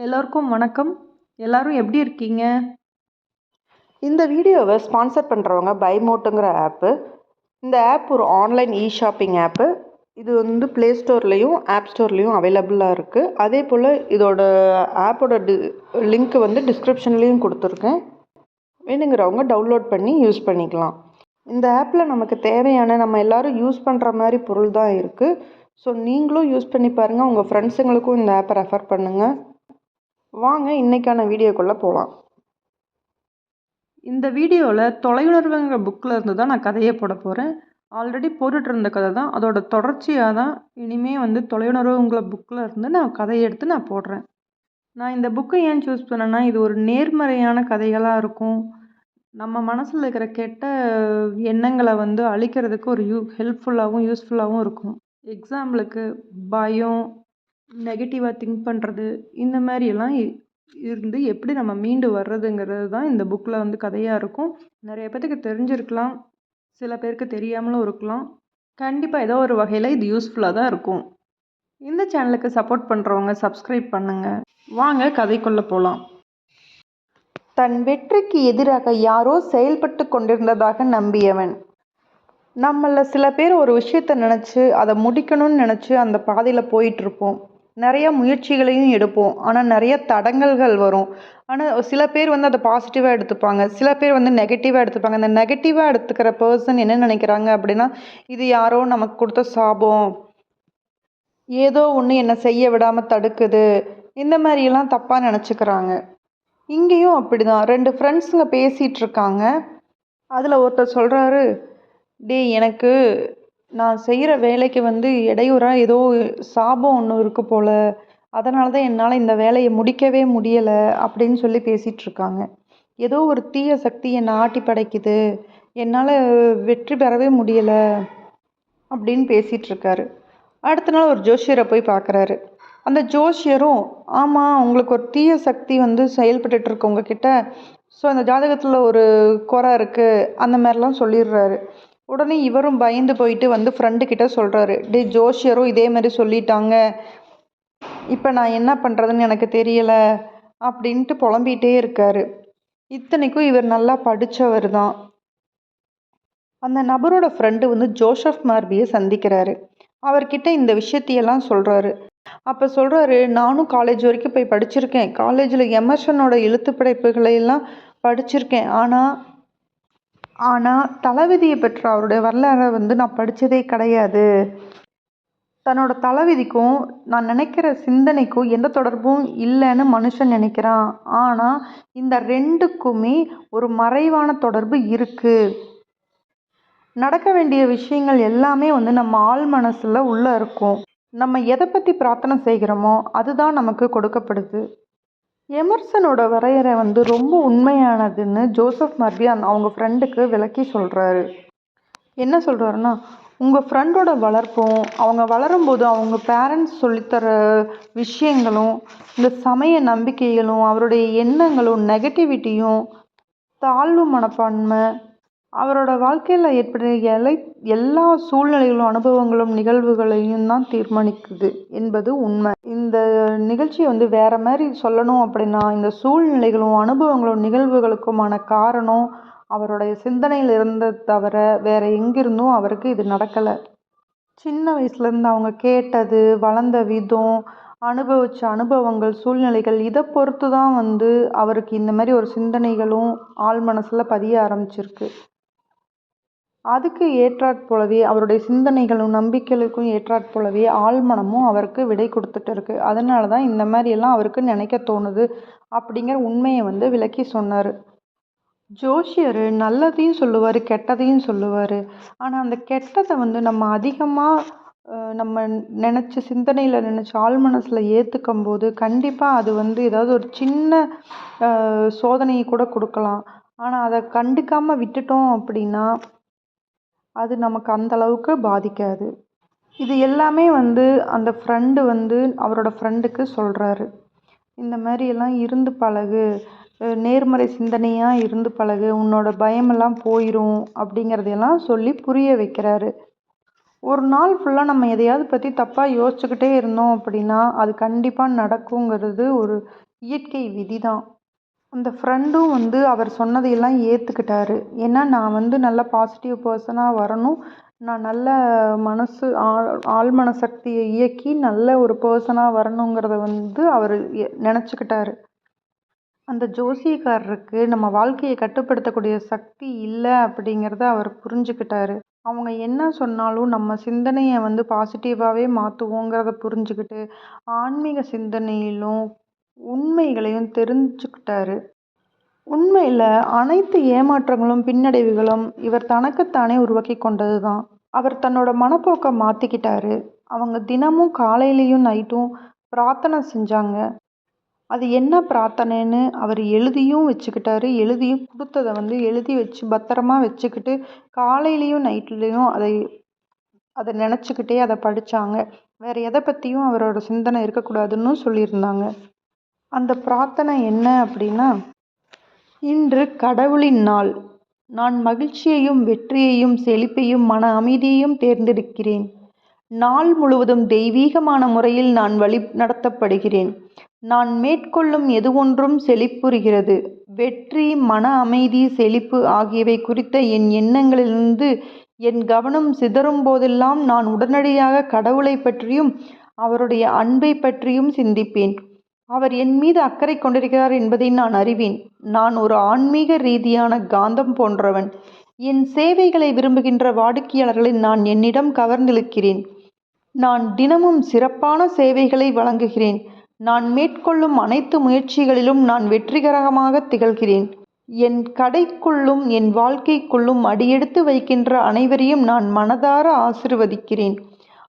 எல்லோருக்கும் வணக்கம். எல்லாரும் எப்படி இருக்கீங்க? இந்த வீடியோவை ஸ்பான்சர் பண்ணுறவங்க பைமோட்டுங்கிற ஆப்பு. இந்த ஆப் ஒரு ஆன்லைன் ஷாப்பிங் ஆப்பு. இது வந்து ப்ளே ஸ்டோர்லேயும் ஆப் ஸ்டோர்லேயும் அவைலபிளாக இருக்குது. அதே போல் இதோட ஆப்போட லிங்க் வந்து டிஸ்கிரிப்ஷன்லேயும் கொடுத்துருக்கேன். வேணுங்கிறவங்க டவுன்லோட் பண்ணி யூஸ் பண்ணிக்கலாம். இந்த ஆப்பில் நமக்கு தேவையான நம்ம எல்லோரும் யூஸ் பண்ணுற மாதிரி பொருள் தான் இருக்குது. ஸோ நீங்களும் யூஸ் பண்ணி பாருங்கள். உங்கள் ஃப்ரெண்ட்ஸுங்களுக்கும் இந்த ஆப்பை ரெஃபர் பண்ணுங்கள். வாங்க இன்றைக்கான வீடியோக்குள்ளே போகலாம். இந்த வீடியோவில் தொலையுணர்வுங்கிற புக்கில் இருந்து தான் நான் கதையை போட போகிறேன். ஆல்ரெடி போட்டுட்டு இருந்த கதை தான், அதோட தொடர்ச்சியாக தான் இனிமேல் வந்து தொலையுணர்வுங்கிற புக்கில் இருந்து நான் கதையை எடுத்து நான் போடுறேன். நான் இந்த புக்கை ஏன் சூஸ் பண்ணேன்னா, இது ஒரு நேர்மறையான கதைகளாக இருக்கும். நம்ம மனசில் இருக்கிற கெட்ட எண்ணங்களை வந்து அழிக்கிறதுக்கு ஒரு ஹெல்ப்ஃபுல்லாகவும் யூஸ்ஃபுல்லாகவும் இருக்கும். எக்ஸாம்பிளுக்கு பயம், நெகட்டிவாக திங்க் பண்ணுறது, இந்த மாதிரியெல்லாம் இருந்து எப்படி நம்ம மீண்டு வர்றதுங்கிறது தான் இந்த புக்கில் வந்து கதையாக இருக்கும். நிறைய பேருக்கு தெரிஞ்சிருக்கலாம், சில பேருக்கு தெரியாமலும் இருக்கலாம். கண்டிப்பாக ஏதோ ஒரு வகையில் இது யூஸ்ஃபுல்லாக தான் இருக்கும். இந்த சேனலுக்கு சப்போர்ட் பண்ணுறவங்க சப்ஸ்கிரைப் பண்ணுங்கள். வாங்க கதைக்குள்ளே போகலாம். தன் வெற்றிக்கு எதிராக யாரோ செயல்பட்டு கொண்டிருந்ததாக நம்பியவன். நம்மளில் சில பேர் ஒரு விஷயத்தை நினச்சி அதை முடிக்கணும்னு நினச்சி அந்த பாதையில் போயிட்டுருப்போம். நிறைய முயற்சிகளையும் எடுப்போம். ஆனால் நிறைய தடங்கல்கள் வரும். ஆனால் சில பேர் வந்து அதை பாசிட்டிவாக எடுத்துப்பாங்க, சில பேர் வந்து நெகட்டிவாக எடுத்துப்பாங்க. அந்த நெகட்டிவாக எடுத்துக்கிற பர்சன் என்ன நினைக்கிறாங்க அப்படின்னா, இது யாரோ நமக்கு கொடுத்த சாபம், ஏதோ ஒன்று என்னை செய்ய விடாமல் தடுக்குது, இந்த மாதிரியெல்லாம் தப்பாக நினச்சிக்கிறாங்க. இங்கேயும் அப்படி தான். 2 ஃப்ரெண்ட்ஸுங்க பேசிகிட்டு இருக்காங்க. அதில் ஒருத்தர் சொல்கிறாரு, எனக்கு நான் செய்கிற வேலைக்கு வந்து இடையூறாக ஏதோ சாபம் ஒன்று இருக்குது போல், அதனால தான் என்னால் இந்த வேலையை முடிக்கவே முடியலை அப்படின்னு சொல்லி பேசிகிட்ருக்காங்க. ஏதோ ஒரு தீய சக்தி என்னை ஆட்டி படைக்குது, என்னால் வெற்றி பெறவே முடியலை அப்படின்னு பேசிகிட்ருக்காரு. அடுத்த நாள் ஒரு ஜோசியரை போய் பார்க்குறாரு. அந்த ஜோசியரும், ஆமாம் உங்களுக்கு ஒரு தீய சக்தி வந்து செயல்பட்டுருக்கு உங்ககிட்ட, ஸோ அந்த ஜாதகத்தில் ஒரு குறை இருக்குது, அந்த மாதிரிலாம் சொல்லிடுறாரு. உடனே இவரும் பயந்து போயிட்டு வந்து ஃப்ரெண்டுக்கிட்ட சொல்கிறாரு, ஜோசியரும் இதே மாதிரி சொல்லிட்டாங்க, இப்போ நான் என்ன பண்ணுறதுன்னு எனக்கு தெரியலை அப்படின்ட்டு புலம்பிகிட்டே இருக்காரு. இத்தனைக்கும் இவர் நல்லா படித்தவர் தான். அந்த நபரோட ஃப்ரெண்டு வந்து ஜோசப் மார்பியை சந்திக்கிறாரு. அவர்கிட்ட இந்த விஷயத்தையெல்லாம் சொல்கிறாரு. அப்போ சொல்கிறாரு, நானும் காலேஜ் வரைக்கும் போய் படிச்சிருக்கேன், காலேஜில் எமர்சனோட எழுத்து படைப்புகளையெல்லாம் படிச்சிருக்கேன். ஆனால் தளபதியை பெற்ற அவருடைய வரலாறை வந்து நான் படித்ததே கிடையாது. தன்னோட தளபதிக்கும் நான் நினைக்கிற சிந்தனைக்கும் எந்த தொடர்பும் இல்லைன்னு மனுஷன் நினைக்கிறான். ஆனால் இந்த ரெண்டுக்குமே ஒரு மறைவான தொடர்பு இருக்குது. நடக்க வேண்டிய விஷயங்கள் எல்லாமே வந்து நம்ம ஆள் மனசில் உள்ளே இருக்கும். நம்ம எதை பற்றி பிரார்த்தனை செய்கிறோமோ அதுதான் நமக்கு கொடுக்கப்படுது. எமர்சனோட வரையறை வந்து ரொம்ப உண்மையானதுன்னு ஜோசப் மார்பி அவங்க ஃப்ரெண்டுக்கு விளக்கி சொல்கிறாரு. என்ன சொல்கிறாருன்னா, உங்கள் ஃப்ரெண்டோட வளர்ப்பும் அவங்க வளரும்போது அவங்க பேரண்ட்ஸ் சொல்லித்தர விஷயங்களும், இந்த சமய நம்பிக்கைகளும், அவருடைய எண்ணங்களும், நெகட்டிவிட்டியும், தாழ்வு மனப்பான்மை, அவரோட வாழ்க்கையில் ஏற்படுற எல்லா சூழ்நிலைகளும், அனுபவங்களும், நிகழ்வுகளையும் தான் தீர்மானிக்குது என்பது உண்மை. இந்த நிகழ்ச்சியை வந்து வேறு மாதிரி சொல்லணும் அப்படின்னா, இந்த சூழ்நிலைகளும் அனுபவங்களும் நிகழ்வுகளுக்குமான காரணம் அவருடைய சிந்தனையில் இருந்ததை தவிர வேறு எங்கிருந்தும் அவருக்கு இது நடக்கலை. சின்ன வயசுலேருந்து அவங்க கேட்டது, வளர்ந்த விதம், அனுபவித்த அனுபவங்கள், சூழ்நிலைகள், இதை பொறுத்து தான் வந்து அவருக்கு இந்த மாதிரி ஒரு சிந்தனைகளும் ஆள் மனசில் பதிய ஆரம்பிச்சிருக்கு. அதுக்கு ஏற்றாற்போலவே அவருடைய சிந்தனைகளும் நம்பிக்கைகளுக்கும் ஏற்றாற்போலவே ஆழ்மனமும் அவருக்கு விடை கொடுத்துட்டு இருக்கு. அதனால தான் இந்த மாதிரியெல்லாம் அவருக்கு நினைக்க தோணுது அப்படிங்கிற உண்மையை வந்து விளக்கி சொன்னார். ஜோஷியர் நல்லதையும் சொல்லுவார், கெட்டதையும் சொல்லுவார். ஆனால் அந்த கெட்டதை வந்து நம்ம அதிகமாக நம்ம நினச்ச சிந்தனையில் நினச்ச ஆழ் மனசில் ஏற்றுக்கும் போது கண்டிப்பாக அது வந்து ஏதாவது ஒரு சின்ன சோதனையை கூட கொடுக்கலாம். ஆனால் அதை கண்டுக்காமல் விட்டுட்டோம் அப்படின்னா அது நமக்கு அந்தளவுக்கு பாதிக்காது. இது எல்லாமே வந்து அந்த ஃப்ரெண்டு வந்து அவரோட ஃப்ரெண்டுக்கு சொல்கிறாரு. இந்த மாதிரியெல்லாம் இருந்து பழகு, நேர்மறை சிந்தனையாக இருந்து பழகு, உன்னோட பயமெல்லாம் போயிடும் அப்படிங்கிறதையெல்லாம் சொல்லி புரிய வைக்கிறாரு. ஒரு நாள் ஃபுல்லாக நம்ம எதையாவது பற்றி தப்பாக யோசிச்சுக்கிட்டே இருந்தோம் அப்படின்னா அது கண்டிப்பாக நடக்குங்கிறது ஒரு இயற்கை விதி தான். அந்த ஃப்ரெண்டும் வந்து அவர் சொன்னதையெல்லாம் ஏற்றுக்கிட்டாரு. ஏன்னா நான் வந்து நல்ல பாசிட்டிவ் பர்சனாக வரணும், நான் நல்ல மனசு ஆழ்மன சக்தியை இயக்கி நல்ல ஒரு பர்சனாக வரணுங்கிறத வந்து அவர் நினச்சிக்கிட்டாரு. அந்த ஜோசியக்காரருக்கு நம்ம வாழ்க்கையை கட்டுப்படுத்தக்கூடிய சக்தி இல்லை அப்படிங்கிறத அவர் புரிஞ்சுக்கிட்டாரு. அவங்க என்ன சொன்னாலும் நம்ம சிந்தனையை வந்து பாசிட்டிவாகவே மாற்றுவோங்கிறத புரிஞ்சுக்கிட்டு ஆன்மீக சிந்தனையிலும் உண்மைகளையும் தெரிஞ்சுக்கிட்டாரு. உண்மையில் அனைத்து ஏமாற்றங்களும் பின்னடைவுகளும் இவர் தனக்குத்தானே உருவாக்கி கொண்டது தான். அவர் தன்னோட மனப்போக்கை மாற்றிக்கிட்டாரு. அவங்க தினமும் காலையிலையும் நைட்டும் பிரார்த்தனை செஞ்சாங்க. அது என்ன பிரார்த்தனைன்னு அவர் எழுதியும் வச்சுக்கிட்டாரு. எழுதியும் கொடுத்ததை வந்து எழுதி வச்சு பத்திரமா வச்சுக்கிட்டு காலையிலையும் நைட்லேயும் அதை நினச்சிக்கிட்டே அதை படித்தாங்க. வேறு எதை பற்றியும் அவரோட சிந்தனை இருக்கக்கூடாதுன்னு சொல்லியிருந்தாங்க. அந்த பிரார்த்தனை என்ன அப்படின்னா, இன்று கடவுளின் நாள். நான் மகிழ்ச்சியையும் வெற்றியையும் செழிப்பையும் மன அமைதியையும் தேர்ந்தெடுக்கிறேன். நாள் முழுவதும் தெய்வீகமான முறையில் நான் வழி நடத்தப்படுகிறேன். நான் மேற்கொள்ளும் எதுவொன்றும் செழிப்புறுகிறது. வெற்றி, மன அமைதி, செழிப்பு ஆகியவை குறித்த என் எண்ணங்களிலிருந்து என் கவனம் சிதறும் போதெல்லாம் நான் உடனடியாக கடவுளை பற்றியும் அவருடைய அன்பை பற்றியும் சிந்திப்பேன். அவர் என் மீது அக்கறை கொண்டிருக்கிறார் என்பதை நான் அறிவேன். நான் ஒரு ஆன்மீக ரீதியான காந்தம் போன்றவன். என் சேவைகளை விரும்புகின்ற வாடிக்கையாளர்களை நான் என்னிடம் கவர்ந்திழுக்கிறேன். நான் தினமும் சிறப்பான சேவைகளை வழங்குகிறேன். நான் மேற்கொள்ளும் அனைத்து முயற்சிகளிலும் நான் வெற்றிகரமாக திகழ்கிறேன். என் கடைக்குள்ளும் என் வாழ்க்கைக்குள்ளும் அடியெடுத்து வைக்கின்ற அனைவரையும் நான் மனதார ஆசீர்வதிக்கிறேன்.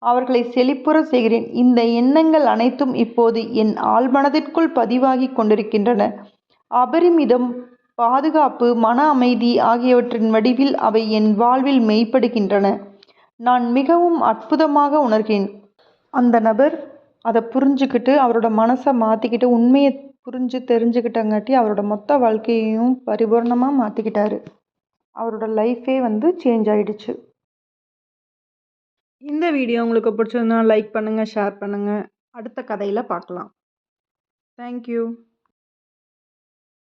அவர்களை செழிப்புற செய்கிறேன். இந்த எண்ணங்கள் அனைத்தும் இப்போது என் ஆழ்மனதிற்குள் பதிவாகி கொண்டிருக்கின்றன. அபரிமிதம், பாதுகாப்பு, மன அமைதி ஆகியவற்றின் வடிவில் அவை என் வாழ்வில் மெய்ப்படுகின்றன. நான் மிகவும் அற்புதமாக உணர்கிறேன். அந்த நபர் அதை புரிஞ்சுக்கிட்டு அவரோட மனசை மாற்றிக்கிட்டு உண்மையை புரிஞ்சு தெரிஞ்சுக்கிட்டங்காட்டி அவரோட மொத்த வாழ்க்கையையும் பரிபூர்ணமாக மாற்றிக்கிட்டாரு. அவரோட லைஃபே வந்து சேஞ்ச் ஆகிடுச்சு. இந்த வீடியோ உங்களுக்கு பிடிச்சிருந்தா லைக் பண்ணுங்கள், ஷேர் பண்ணுங்கள். அடுத்த கதையில் பார்க்கலாம். தேங்க்யூ.